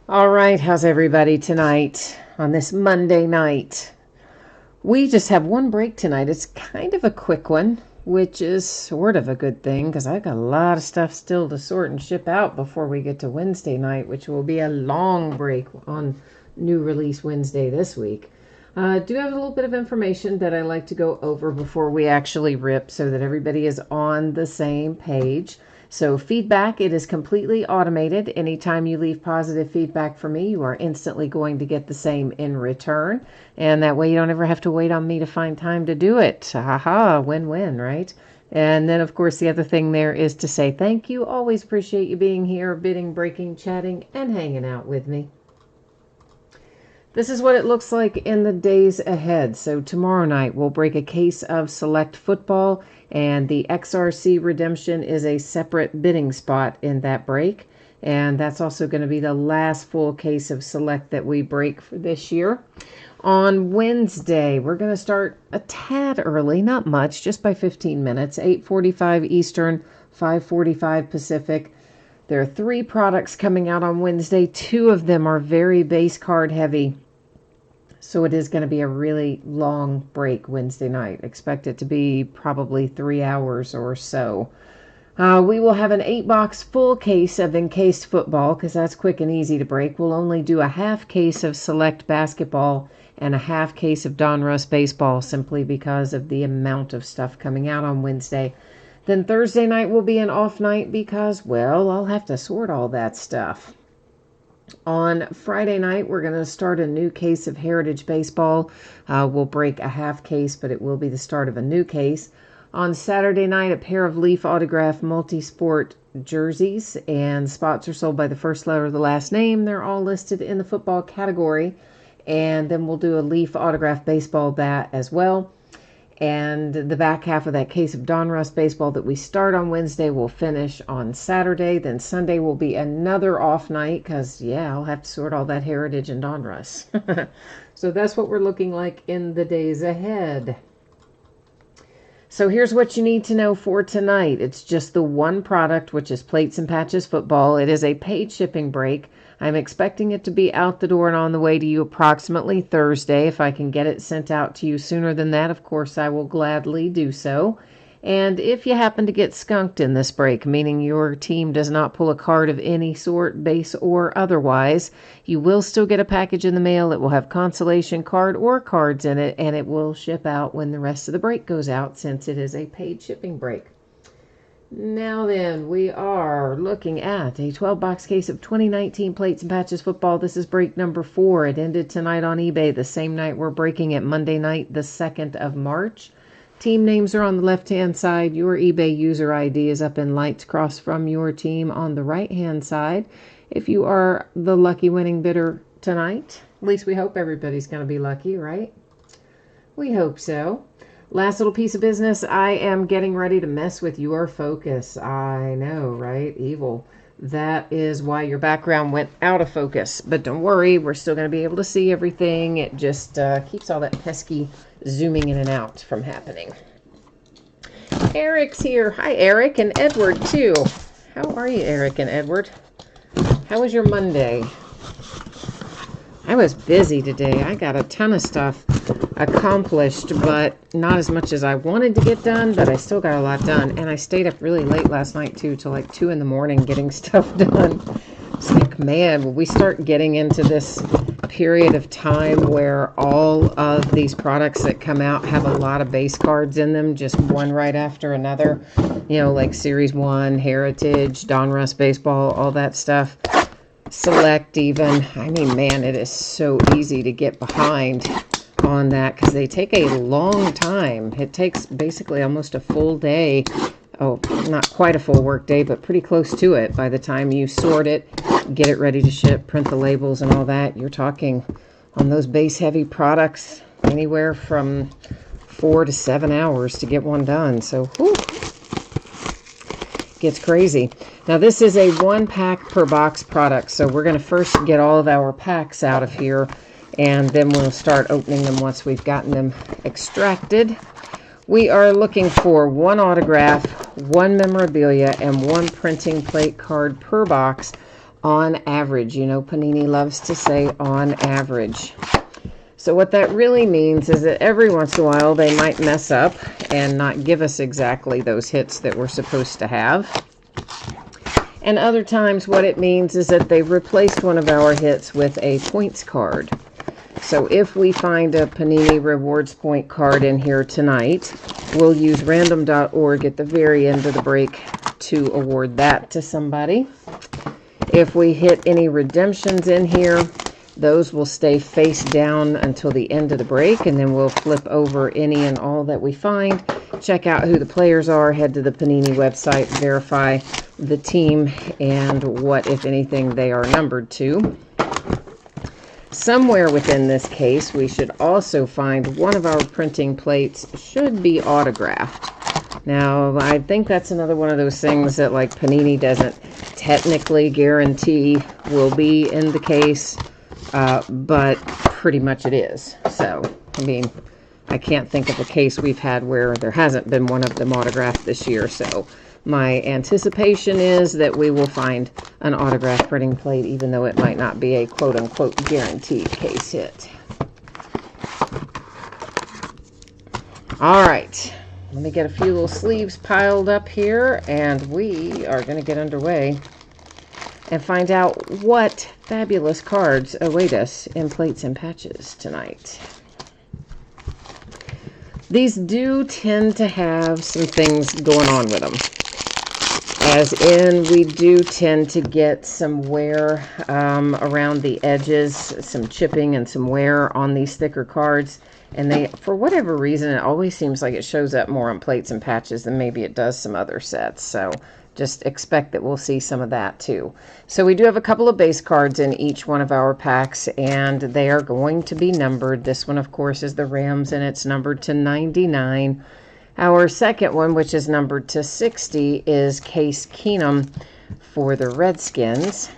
All right, how's everybody tonight on this Monday night? We just have one break tonight. It's kind of a quick one, which is sort of a good thing because I've got a lot of stuff still to sort and ship out before we get to Wednesday night, which will be a long break on new release Wednesday this week. I do have a little bit of information that I like to go over before we actually rip so that everybody is on the same page. So feedback, it is completely automated. Anytime you leave positive feedback for me, you are instantly going to get the same in return. And that way you don't ever have to wait on me to find time to do it. Haha, win-win, right? And then, of course, the other thing there is to say thank you. Always appreciate you being here, bidding, breaking, chatting, and hanging out with me. This is what it looks like in the days ahead. So tomorrow night we'll break a case of Select Football, and the XRC Redemption is a separate bidding spot in that break. And that's also going to be the last full case of Select that we break for this year. On Wednesday, we're going to start a tad early, not much, just by 15 minutes, 8:45 Eastern, 5:45 Pacific. There are 3 products coming out on Wednesday. 2 of them are very base card heavy. So it is going to be a really long break Wednesday night. Expect it to be probably 3 hours or so. We will have an 8-box full case of Encased Football because that's quick and easy to break. We'll only do a half case of Select Basketball and a half case of Donruss Baseball simply because of the amount of stuff coming out on Wednesday. Then Thursday night will be an off night because, well, I'll have to sort all that stuff. On Friday night, we're going to start a new case of Heritage Baseball. We'll break a half case, but it will be the start of a new case. On Saturday night, a pair of Leaf Autograph Multisport jerseys, and spots are sold by the first letter of the last name. They're all listed in the football category. And then we'll do a Leaf Autograph Baseball bat as well. And the back half of that case of Donruss Baseball that we start on Wednesday will finish on Saturday. Then Sunday will be another off night because, yeah, I'll have to sort all that Heritage and Donruss. So that's what we're looking like in the days ahead. So here's what you need to know for tonight. It's just the one product, which is Plates and Patches Football. It is a paid shipping break. I'm expecting it to be out the door and on the way to you approximately Thursday. If I can get it sent out to you sooner than that, of course, I will gladly do so. And if you happen to get skunked in this break, meaning your team does not pull a card of any sort, base or otherwise, you will still get a package in the mail. It will have consolation card or cards in it, and it will ship out when the rest of the break goes out since it is a paid shipping break. Now then, we are looking at a 12-box case of 2019 Plates and Patches Football. This is break number 4. It ended tonight on eBay, the same night we're breaking it, Monday night, the 2nd of March. Team names are on the left-hand side. Your eBay user ID is up in lights across from your team on the right-hand side. If you are the lucky winning bidder tonight, at least we hope everybody's going to be lucky, right? We hope so. Last little piece of business, I am getting ready to mess with your focus. I know, right? Evil. That is why your background went out of focus. But don't worry, we're still going to be able to see everything. It just keeps all that pesky zooming in and out from happening. Eric's here. Hi, Eric, and Edward, too. How are you, Eric and Edward? How was your Monday? I was busy today. I got a ton of stuff accomplished, but not as much as I wanted to get done, but I still got a lot done. And I stayed up really late last night, too, till like 2 in the morning getting stuff done. It's like, man, will we start getting into this period of time where all of these products that come out have a lot of base cards in them, just one right after another, you know, like Series 1, Heritage, Donruss Baseball, all that stuff. Select even. I mean, man, it is so easy to get behind on that because they take a long time. It takes basically almost a full day. Oh, not quite a full work day, but pretty close to it. By the time you sort it, get it ready to ship, print the labels and all that, you're talking on those base heavy products anywhere from 4 to 7 hours to get one done. So, whew, gets crazy. Now, this is a 1-pack per box product, so we're going to first get all of our packs out of here, and then we'll start opening them once we've gotten them extracted. We are looking for 1 autograph, 1 memorabilia, and 1 printing plate card per box On average. You know, Panini loves to say on average. So what that really means is that every once in a while they might mess up and not give us exactly those hits that we're supposed to have. And other times what it means is that they've replaced one of our hits with a points card. So if we find a Panini Rewards Point card in here tonight, we'll use random.org at the very end of the break to award that to somebody. If we hit any redemptions in here, those will stay face down until the end of the break, and then we'll flip over any and all that we find, check out who the players are, head to the Panini website, verify the team and what, if anything, they are numbered to. Somewhere within this case, we should also find one of our printing plates should be autographed. Now, I think that's another one of those things that, like, Panini doesn't technically guarantee will be in the case, but pretty much it is. So, I mean, I can't think of a case we've had where there hasn't been one of them autographed this year. So, my anticipation is that we will find an autographed printing plate, even though it might not be a quote-unquote guaranteed case hit. All right. Let me get a few little sleeves piled up here, and we are going to get underway and find out what fabulous cards await us in plates and patches tonight. These do tend to have some things going on with them. As in, we do tend to get some wear around the edges, some chipping and some wear on these thicker cards. And they, for whatever reason, it always seems like it shows up more on plates and patches than maybe it does some other sets. So just expect that we'll see some of that too. So we do have a couple of base cards in each one of our packs, and they are going to be numbered. This one, of course, is the Rams, and it's numbered to 99. Our second one, which is numbered to 60, is Case Keenum for the Redskins.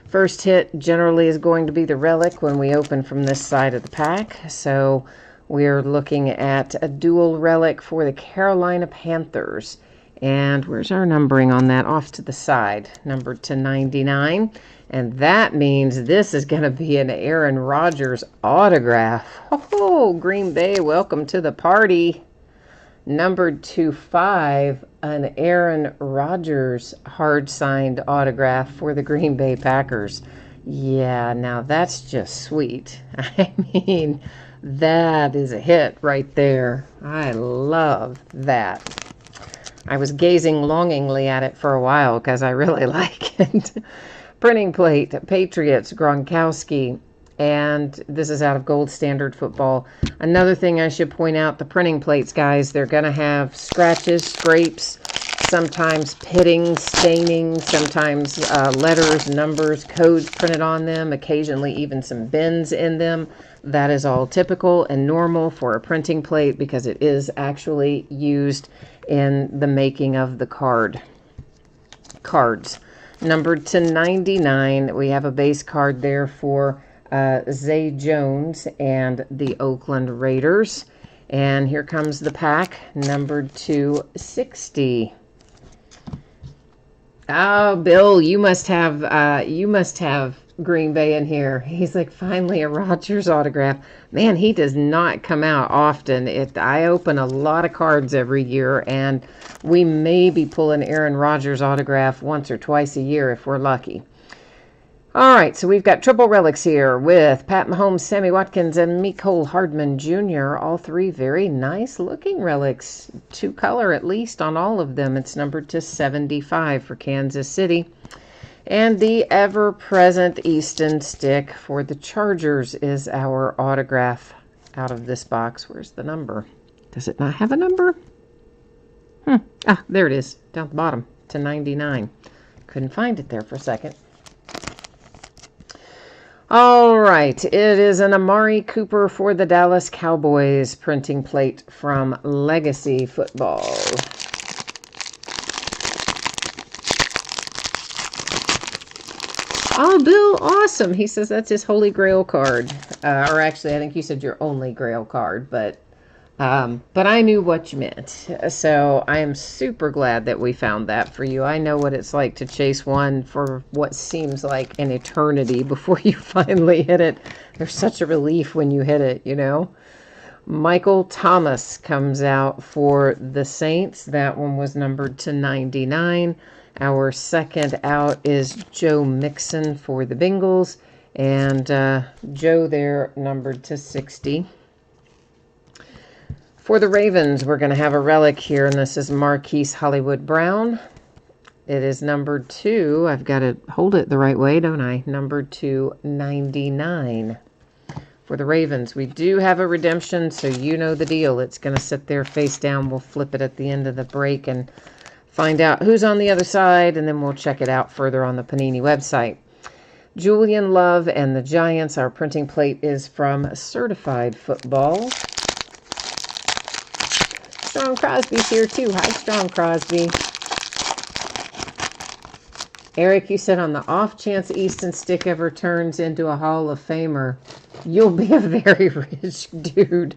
First hit generally is going to be the relic when we open from this side of the pack. So we're looking at a dual relic for the Carolina Panthers. And where's our numbering on that? Off to the side, numbered to 99. And that means this is going to be an Aaron Rodgers autograph. Oh, Green Bay, welcome to the party. Numbered to 5, an Aaron Rodgers hard-signed autograph for the Green Bay Packers. Yeah, now that's just sweet. I mean, that is a hit right there. I love that. I was gazing longingly at it for a while because I really like it. Printing plate, Patriots, Gronkowski, and this is out of Gold Standard Football. Another thing I should point out, the printing plates, guys, they're going to have scratches, scrapes, sometimes pitting, staining, sometimes letters, numbers, codes printed on them, occasionally even some bends in them. That is all typical and normal for a printing plate because it is actually used in the making of the cards. Numbered to 99, we have a base card there for Zay Jones and the Oakland Raiders. And here comes the pack, numbered to 60. Oh, Bill, you must have Green Bay in here. He's like, finally a Rodgers autograph. Man, he does not come out often. I open a lot of cards every year, and we may be pulling Aaron Rodgers autograph once or twice a year if we're lucky. All right, so we've got triple relics here with Pat Mahomes, Sammy Watkins, and Mecole Hardman Jr. All three very nice looking relics. 2 color at least on all of them. It's numbered to 75 for Kansas City. And the ever-present Easton stick for the Chargers is our autograph out of this box. Where's the number? Does it not have a number? There it is, down at the bottom, to 99. Couldn't find it there for a second. All right, it is an Amari Cooper for the Dallas Cowboys printing plate from Legacy Football. Oh, Bill, awesome. He says that's his Holy Grail card. Or actually, I think you said your only Grail card, but But I knew what you meant. So I am super glad that we found that for you. I know what it's like to chase one for what seems like an eternity before you finally hit it. There's such a relief when you hit it, you know? Michael Thomas comes out for the Saints. That one was numbered to 99. Our second out is Joe Mixon for the Bengals. And Joe there numbered to 60. For the Ravens, we're going to have a relic here, and this is Marquise Hollywood Brown. It is numbered to, I've got to hold it the right way, don't I? Numbered to 99. For the Ravens, we do have a redemption, so you know the deal. It's going to sit there face down. We'll flip it at the end of the break and find out who's on the other side, and then we'll check it out further on the Panini website. Julian Love and the Giants. Our printing plate is from Certified Football. Strong Crosby's here too. Hi, Strong Crosby. Eric, you said on the off chance Easton Stick ever turns into a Hall of Famer, you'll be a very rich dude.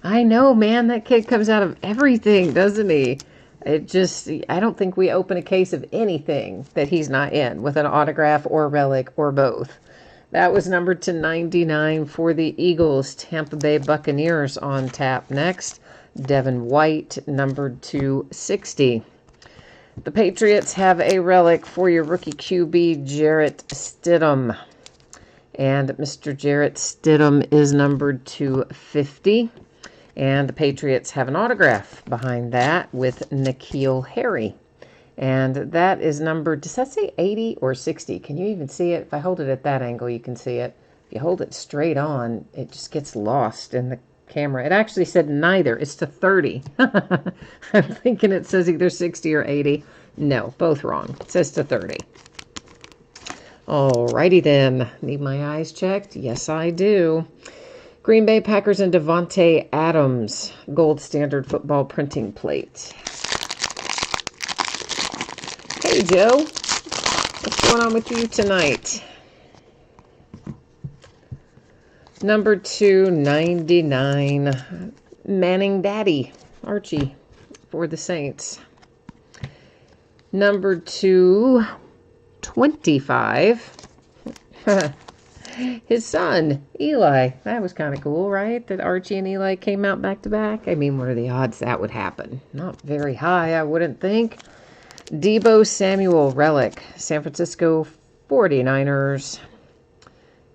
I know, man. That kid comes out of everything, doesn't he? I don't think we open a case of anything that he's not in with an autograph or relic or both. That was numbered to 99 for the Eagles. Tampa Bay Buccaneers on tap next. Devin White, numbered to 60. The Patriots have a relic for your rookie QB, Jarrett Stidham. And Mr. Jarrett Stidham is numbered to 50. And the Patriots have an autograph behind that with N'Keal Harry. And that is numbered, does that say 80 or 60? Can you even see it? If I hold it at that angle, you can see it. If you hold it straight on, it just gets lost in the camera. It actually said neither. It's to 30. I'm thinking it says either 60 or 80. No, both wrong. It says to 30. Alrighty then. Need my eyes checked? Yes, I do. Green Bay Packers and Devontae Adams. Gold Standard Football printing plate. Hey, Joe. What's going on with you tonight? Number 299, Manning Daddy, Archie, for the Saints. Number 225, his son, Eli. That was kind of cool, right? That Archie and Eli came out back to back. I mean, what are the odds that would happen? Not very high, I wouldn't think. Deebo Samuel relic, San Francisco 49ers.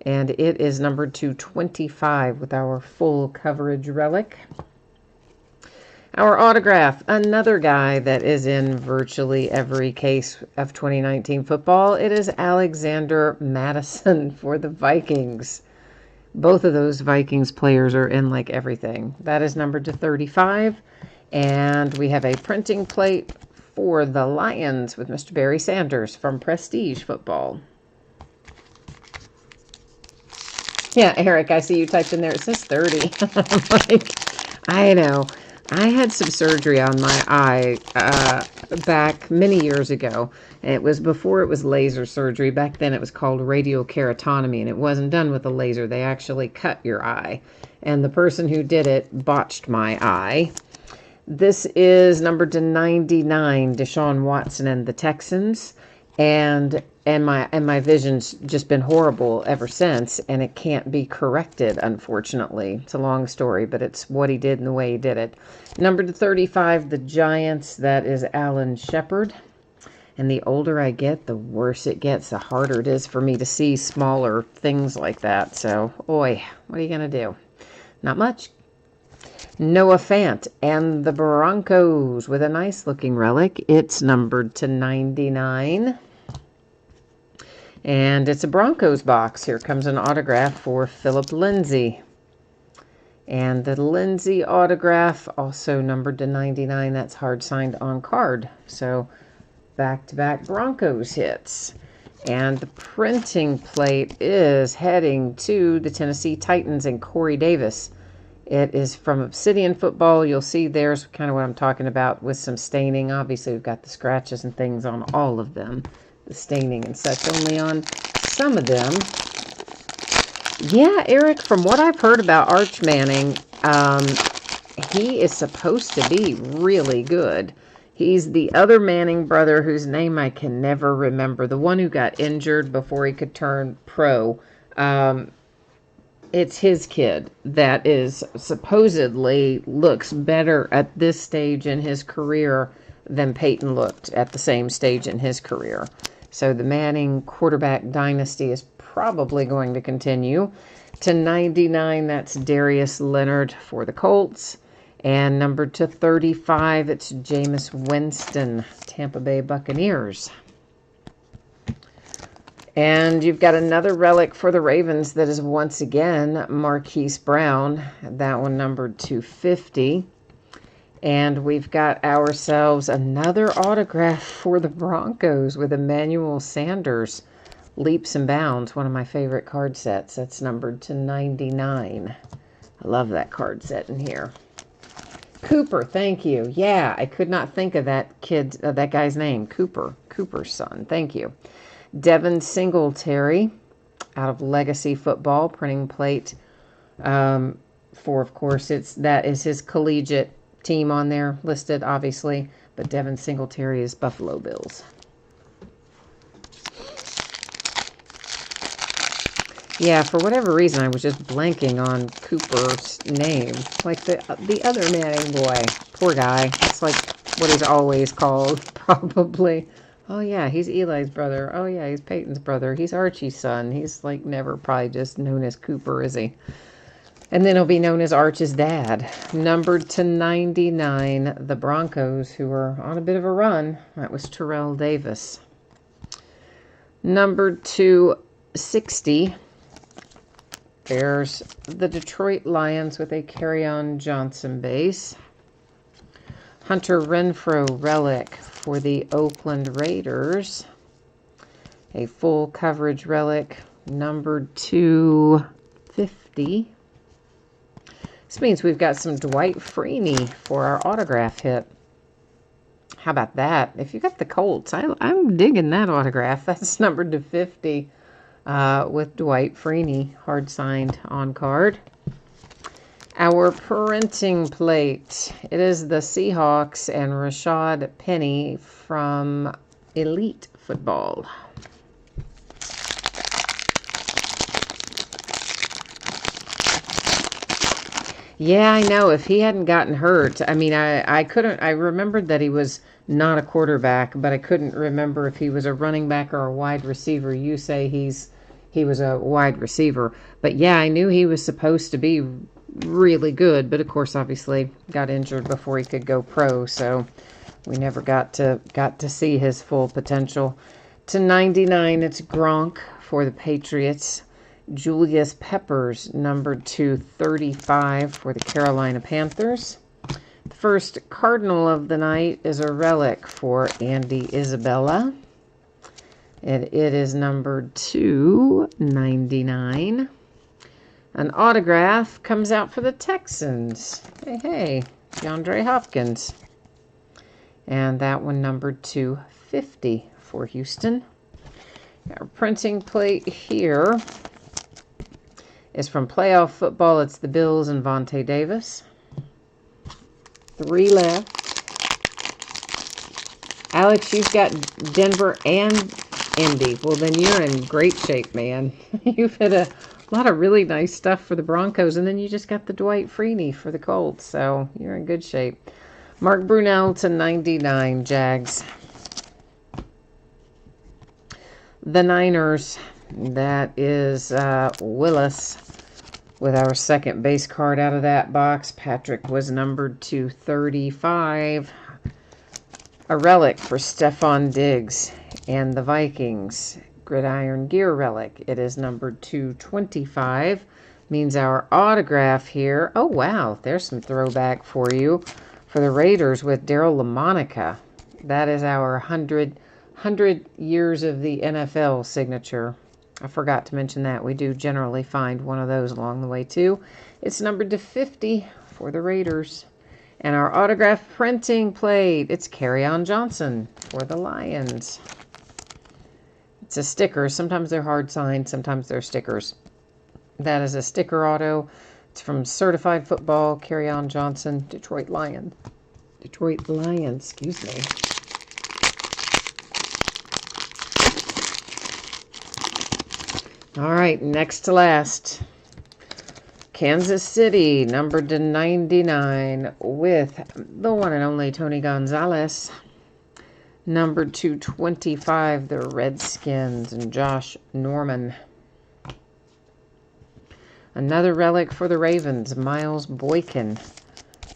And it is numbered to 25 with our full coverage relic. Our autograph, another guy that is in virtually every case of 2019 football. It is Alexander Mattison for the Vikings. Both of those Vikings players are in like everything. That is numbered to 35. And we have a printing plate for the Lions with Mr. Barry Sanders from Prestige Football. Yeah, Eric, I see you typed in there. It says 30. I'm like, I know. I had some surgery on my eye back many years ago. It was before it was laser surgery. Back then it was called radiokeratotomy, and it wasn't done with a laser. They actually cut your eye. And the person who did it botched my eye. This is numbered to 99, Deshaun Watson and the Texans. And my vision's just been horrible ever since, and it can't be corrected, unfortunately. It's a long story, but it's what he did and the way he did it. Number to 35, the Giants. That is Alan Shepard. And the older I get, the worse it gets. The harder it is for me to see smaller things like that. So, oi, what are you going to do? Not much. Noah Fant and the Broncos with a nice looking relic. It's numbered to 99. And it's a Broncos box. Here comes an autograph for Philip Lindsay. And the Lindsay autograph also numbered to 99. That's hard signed on card. So back-to-back Broncos hits. And the printing plate is heading to the Tennessee Titans and Corey Davis. It is from Obsidian Football. You'll see there's kind of what I'm talking about with some staining. Obviously, we've got the scratches and things on all of them. The staining and such, only on some of them. Yeah, Eric, from what I've heard about Arch Manning, he is supposed to be really good. He's the other Manning brother whose name I can never remember. The one who got injured before he could turn pro. It's his kid that is supposedly looks better at this stage in his career than Peyton looked at the same stage in his career. So the Manning quarterback dynasty is probably going to continue. To 99, that's Darius Leonard for the Colts. And number to 35, it's Jameis Winston, Tampa Bay Buccaneers. And you've got another relic for the Ravens that is once again Marquise Brown, that one numbered 250. And we've got ourselves another autograph for the Broncos with Emmanuel Sanders, Leaps and Bounds, one of my favorite card sets. That's numbered to 99. I love that card set in here. Cooper, thank you. Yeah, I could not think of that guy's name. Cooper's son. Thank you. Devin Singletary, out of Legacy Football, printing plate. For, of course, that is his collegiate team on there listed, obviously. But Devin Singletary is Buffalo Bills. Yeah, for whatever reason, I was just blanking on Cooper's name. Like the other Manning boy. Poor guy. That's like what he's always called, probably. Oh, yeah, he's Eli's brother. Oh, yeah, he's Peyton's brother. He's Archie's son. He's like never probably just known as Cooper, is he? And then he'll be known as Arch's dad. Numbered to 99, the Broncos, who are on a bit of a run. That was Terrell Davis. Numbered to 60, there's the Detroit Lions with a Kerryon Johnson base. Hunter Renfrow relic for the Oakland Raiders. A full coverage relic, numbered 250. This means we've got some Dwight Freeney for our autograph hit. How about that? If you got the Colts, I'm digging that autograph. That's numbered to 50. With Dwight Freeney, hard signed on card. Our printing plate, it is the Seahawks and Rashad Penny from Elite Football. Yeah, I know. If he hadn't gotten hurt, I mean, I remembered that he was not a quarterback, but I couldn't remember if he was a running back or a wide receiver. You say he was a wide receiver. But yeah, I knew he was supposed to be really good, but of course, obviously, got injured before he could go pro, so we never got to see his full potential. To 99, it's Gronk for the Patriots. Julius Peppers, numbered to 35 for the Carolina Panthers. The first Cardinal of the night is a relic for Andy Isabella. It is numbered to 99. An autograph comes out for the Texans. Hey, DeAndre Hopkins. And that one numbered to 50 for Houston. Our printing plate here is from Playoff Football. It's the Bills and Vontae Davis. 3 left. Alex, you've got Denver and Indy. Well, then you're in great shape, man. You've had a lot of really nice stuff for the Broncos, and then you just got the Dwight Freeney for the Colts, so you're in good shape. Mark Brunell to 99, Jags. The Niners, that is Willis with our second base card out of that box. Patrick was numbered to 35. A relic for Stephon Diggs and the Vikings. Gridiron Gear relic. It is numbered 225. Means our autograph here. Oh, wow. There's some throwback for you. For the Raiders with Daryl LaMonica. That is our 100 years of the NFL signature. I forgot to mention that. We do generally find one of those along the way, too. It's numbered to 50 for the Raiders. And our autograph printing plate, it's Kerryon Johnson for the Lions. It's a sticker. Sometimes they're hard signed, sometimes they're stickers. That is a sticker auto It's from Certified Football, Kerryon Johnson, Detroit Lions, excuse me. All right, next to last. Kansas City, numbered to 99, with the one and only Tony Gonzalez. Numbered to 25, the Redskins, and Josh Norman. Another relic for the Ravens, Miles Boykin.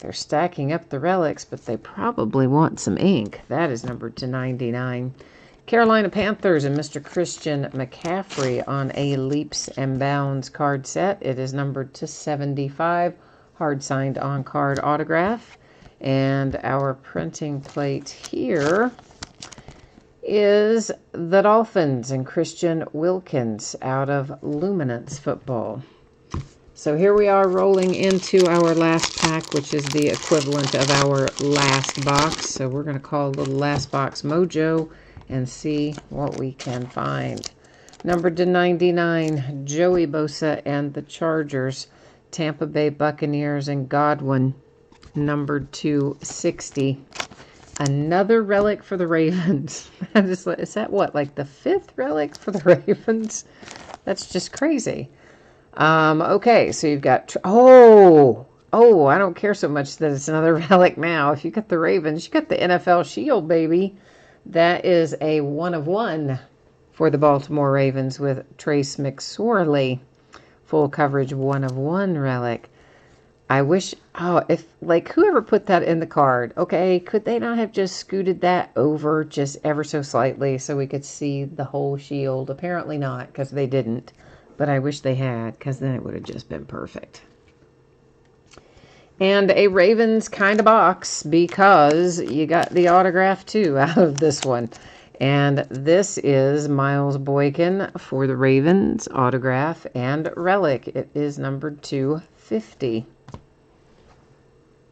They're stacking up the relics, but they probably want some ink. That is numbered to 99. Carolina Panthers and Mr. Christian McCaffrey on a Leaps and Bounds card set. It is numbered to 75. Hard signed on card autograph. And our printing plate here is the Dolphins and Christian Wilkins out of Luminance Football. So here we are rolling into our last pack, which is the equivalent of our last box. So we're going to call a little last box mojo and see what we can find. Numbered to 99, Joey Bosa and the Chargers. Tampa Bay Buccaneers and Godwin, numbered to 60. Another relic for the Ravens. Is that what, like the 5th relic for the Ravens? That's just crazy. Okay, so you've got, I don't care so much that it's another relic now. If you got the Ravens, you got the NFL Shield, baby. That is a 1 of 1 for the Baltimore Ravens with Trace McSorley. Full coverage 1 of 1 relic. I wish, if, like, whoever put that in the card, okay, could they not have just scooted that over just ever so slightly so we could see the whole shield? Apparently not, because they didn't. But I wish they had, because then it would have just been perfect. And a Ravens kind of box, because you got the autograph, too, out of this one. And this is Miles Boykin for the Ravens, autograph and relic. It is numbered to 50.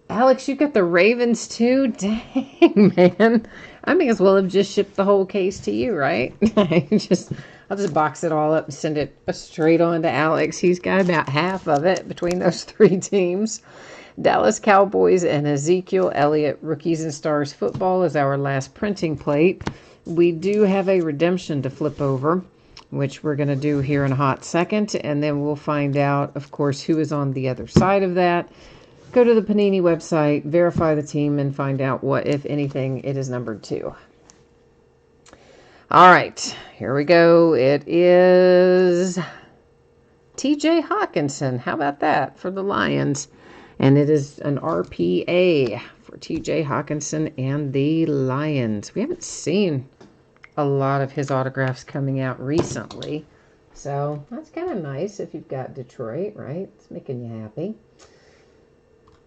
Alex, you got the Ravens, too? Dang, man. I may as well have just shipped the whole case to you, right? I'll just box it all up and send it straight on to Alex. He's got about half of it between those 3 teams. Dallas Cowboys and Ezekiel Elliott, Rookies and Stars Football is our last printing plate. We do have a redemption to flip over, which we're going to do here in a hot second. And then we'll find out, of course, who is on the other side of that. Go to the Panini website, verify the team, and find out what, if anything, it is numbered to. All right, here we go. It is TJ Hawkinson. How about that for the Lions? And it is an RPA for TJ Hawkinson and the Lions. We haven't seen a lot of his autographs coming out recently. So that's kind of nice if you've got Detroit, right? It's making you happy.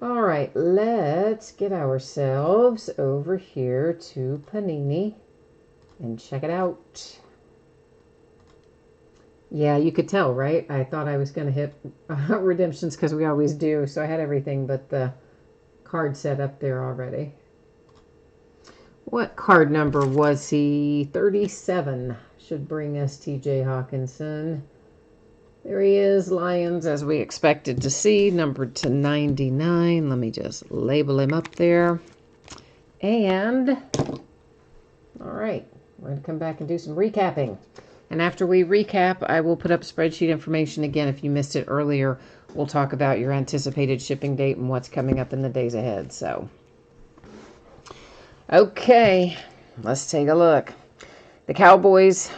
All right, let's get ourselves over here to Panini and check it out. Yeah, you could tell, right? I thought I was going to hit redemptions because we always do. So I had everything but the card set up there already. What card number was he? 37 should bring us TJ Hawkinson. There he is, Lions, as we expected to see, numbered to 99. Let me just label him up there. And, all right, we're going to come back and do some recapping. And after we recap, I will put up spreadsheet information again. If you missed it earlier, we'll talk about your anticipated shipping date and what's coming up in the days ahead. So, okay, let's take a look. The Cowboys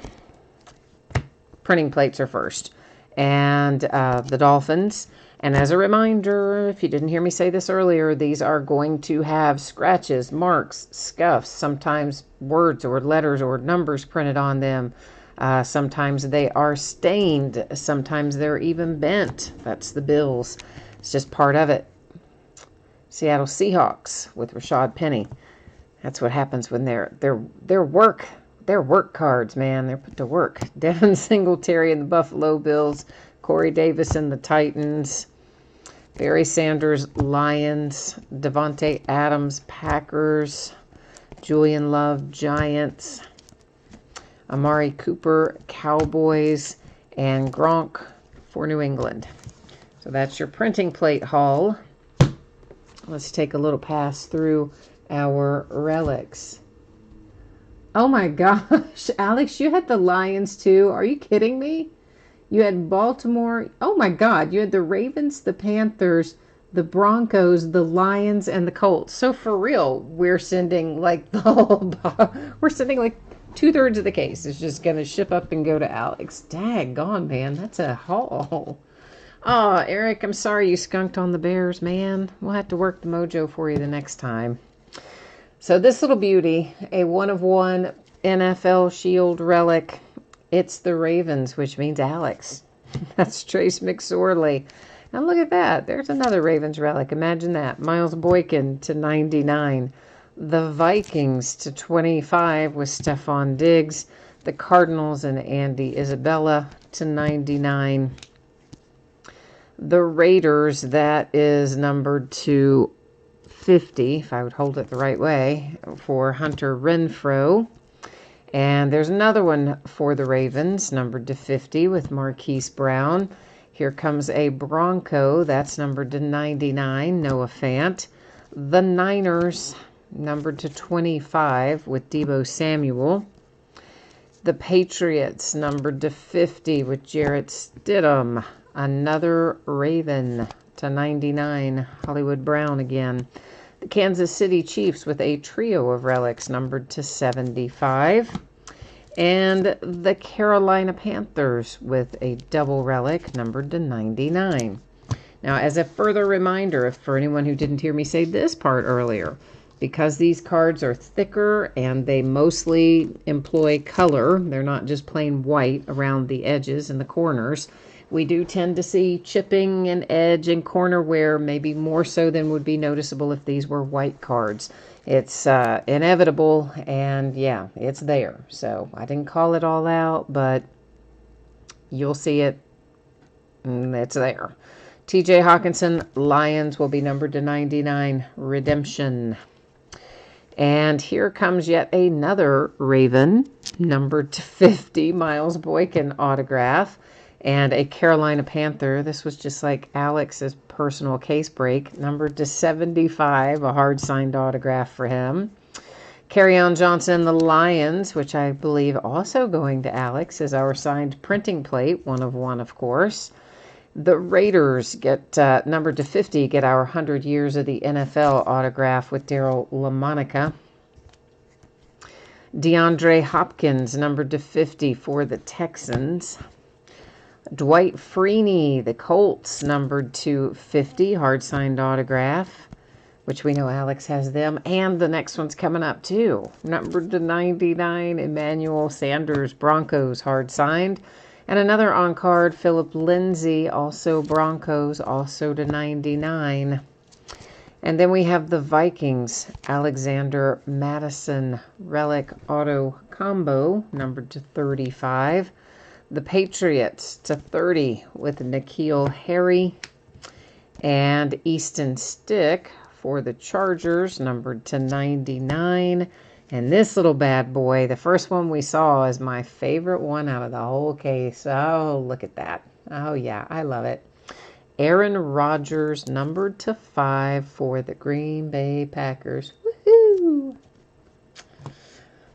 printing plates are first. And the Dolphins. And as a reminder, if you didn't hear me say this earlier, these are going to have scratches, marks, scuffs, sometimes words or letters or numbers printed on them. Sometimes they are stained. Sometimes they're even bent. That's the Bills. It's just part of it. Seattle Seahawks with Rashad Penny. That's what happens when they're work cards, man. They're put to work. Devin Singletary and the Buffalo Bills. Corey Davis and the Titans. Barry Sanders, Lions. Devontae Adams, Packers. Julian Love, Giants. Amari Cooper, Cowboys. And Gronk for New England. So that's your printing plate haul. Let's take a little pass through our relics. Oh my gosh, Alex, you had the Lions too. Are you kidding me? You had Baltimore. Oh my God, you had the Ravens, the Panthers, the Broncos, the Lions, and the Colts. So for real, we're sending like the whole, we're sending like 2/3 of the case. It's just going to ship up and go to Alex. Daggone, man, that's a haul. Oh, Eric, I'm sorry you skunked on the Bears, man. We'll have to work the mojo for you the next time. So this little beauty, a 1/1 NFL Shield relic. It's the Ravens, which means Alex. That's Trace McSorley. Now look at that. There's another Ravens relic. Imagine that. Miles Boykin to 99. The Vikings to 25 with Stephon Diggs. The Cardinals and Andy Isabella to 99. The Raiders, that is numbered to 50, if I would hold it the right way, for Hunter Renfrow. And there's another one for the Ravens, numbered to 50 with Marquise Brown. Here comes a Bronco, that's numbered to 99, Noah Fant. The Niners, numbered to 25 with Deebo Samuel. The Patriots, numbered to 50 with Jarrett Stidham. Another Raven to 99, Hollywood Brown again. The Kansas City Chiefs with a trio of relics numbered to 75. And the Carolina Panthers with a double relic numbered to 99. Now, as a further reminder, if for anyone who didn't hear me say this part earlier, because these cards are thicker and they mostly employ color, they're not just plain white around the edges and the corners, we do tend to see chipping and edge and corner wear, maybe more so than would be noticeable if these were white cards. It's inevitable, and yeah, it's there. So I didn't call it all out, but you'll see it. It's there. TJ Hawkinson, Lions will be numbered to 99, Redemption. And here comes yet another Raven, numbered to 50, Miles Boykin autograph. And a Carolina Panther. This was just like Alex's personal case break, numbered to 75, a hard-signed autograph for him. Kerryon Johnson, the Lions, which I believe also going to Alex, is our signed printing plate, 1/1, of course. The Raiders get numbered to 50, get our 100 Years of the NFL autograph with Daryl LaMonica. DeAndre Hopkins, numbered to 50 for the Texans. Dwight Freeney, the Colts, numbered to 50, hard-signed autograph, which we know Alex has them. And the next one's coming up, too. Numbered to 99, Emmanuel Sanders, Broncos, hard-signed. And another on-card, Philip Lindsay, also Broncos, also to 99. And then we have the Vikings, Alexander Madison, relic auto combo, numbered to 35. The Patriots to 30 with N'Keal Harry. And Easton Stick for the Chargers, numbered to 99. And this little bad boy, the first one we saw, is my favorite one out of the whole case. Oh, look at that. Oh, yeah, I love it. Aaron Rodgers, numbered to 5 for the Green Bay Packers. Woohoo!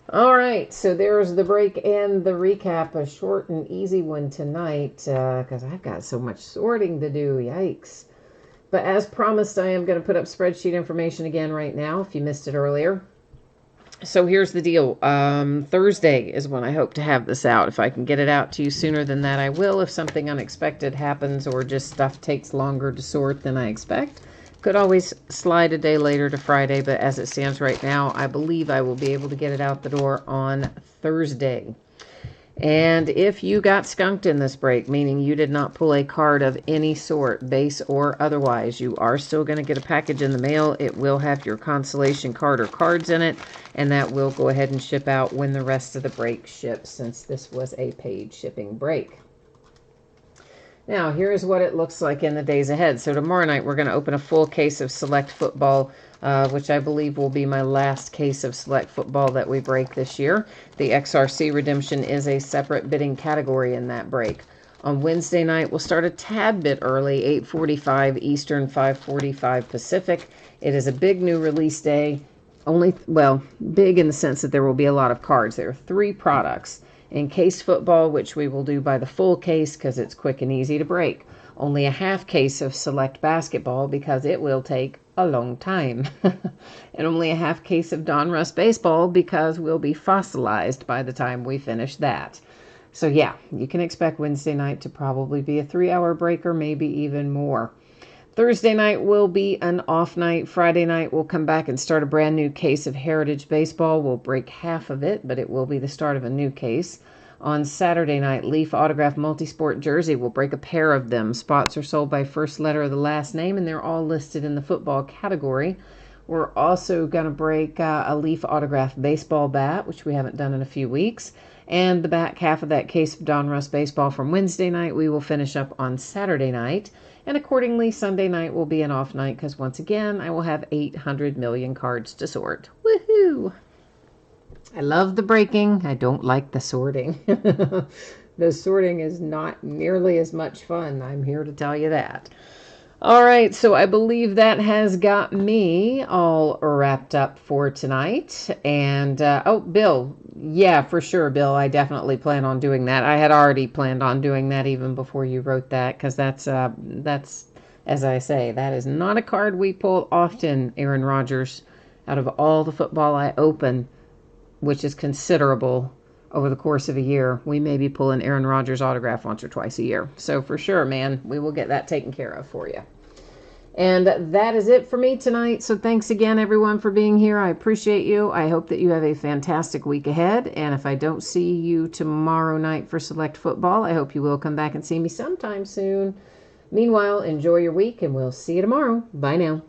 All right, so there's the break and the recap, a short and easy one tonight because I've got so much sorting to do. Yikes. But as promised, I am going to put up spreadsheet information again right now if you missed it earlier. So here's the deal. Thursday is when I hope to have this out. If I can get it out to you sooner than that, I will. If something unexpected happens or just stuff takes longer to sort than I expect, could always slide a day later to Friday, but as it stands right now, I believe I will be able to get it out the door on Thursday. And if you got skunked in this break, meaning you did not pull a card of any sort, base or otherwise, you are still going to get a package in the mail. It will have your consolation card or cards in it, and that will go ahead and ship out when the rest of the break ships, since this was a paid shipping break. Now, here's what it looks like in the days ahead. So tomorrow night, we're going to open a full case of Select Football, which I believe will be my last case of Select Football that we break this year. The XRC Redemption is a separate bidding category in that break. On Wednesday night, we'll start a tad bit early, 8:45 Eastern, 5:45 Pacific. It is a big new release day. Well, big in the sense that there will be a lot of cards. There are 3 products. Encased football, which we will do by the full case because it's quick and easy to break. Only a half case of select basketball because it will take a long time. And only a half case of Donruss baseball because we'll be fossilized by the time we finish that. So yeah, you can expect Wednesday night to probably be a 3-hour break or maybe even more. Thursday night will be an off night. Friday night we'll come back and start a brand new case of Heritage Baseball. We'll break half of it, but it will be the start of a new case. On Saturday night, Leaf Autograph Multisport Jersey. We'll break a pair of them. Spots are sold by first letter of the last name, and they're all listed in the football category. We're also going to break a Leaf Autograph Baseball bat, which we haven't done in a few weeks. And the back half of that case of Donruss Baseball from Wednesday night, we will finish up on Saturday night. And accordingly, Sunday night will be an off night because, once again, I will have 800 million cards to sort. Woohoo! I love the breaking. I don't like the sorting. The sorting is not nearly as much fun. I'm here to tell you that. All right, so I believe that has got me all wrapped up for tonight. And, oh, Bill, yeah, for sure, Bill, I definitely plan on doing that. I had already planned on doing that even before you wrote that, because that's, as I say, that is not a card we pull often, Aaron Rodgers. Out of all the football I open, which is considerable over the course of a year, we may be pulling Aaron Rodgers autograph once or twice a year. So for sure, man, we will get that taken care of for you. And that is it for me tonight. So thanks again, everyone, for being here. I appreciate you. I hope that you have a fantastic week ahead. And if I don't see you tomorrow night for Select Football, I hope you will come back and see me sometime soon. Meanwhile, enjoy your week, and we'll see you tomorrow. Bye now.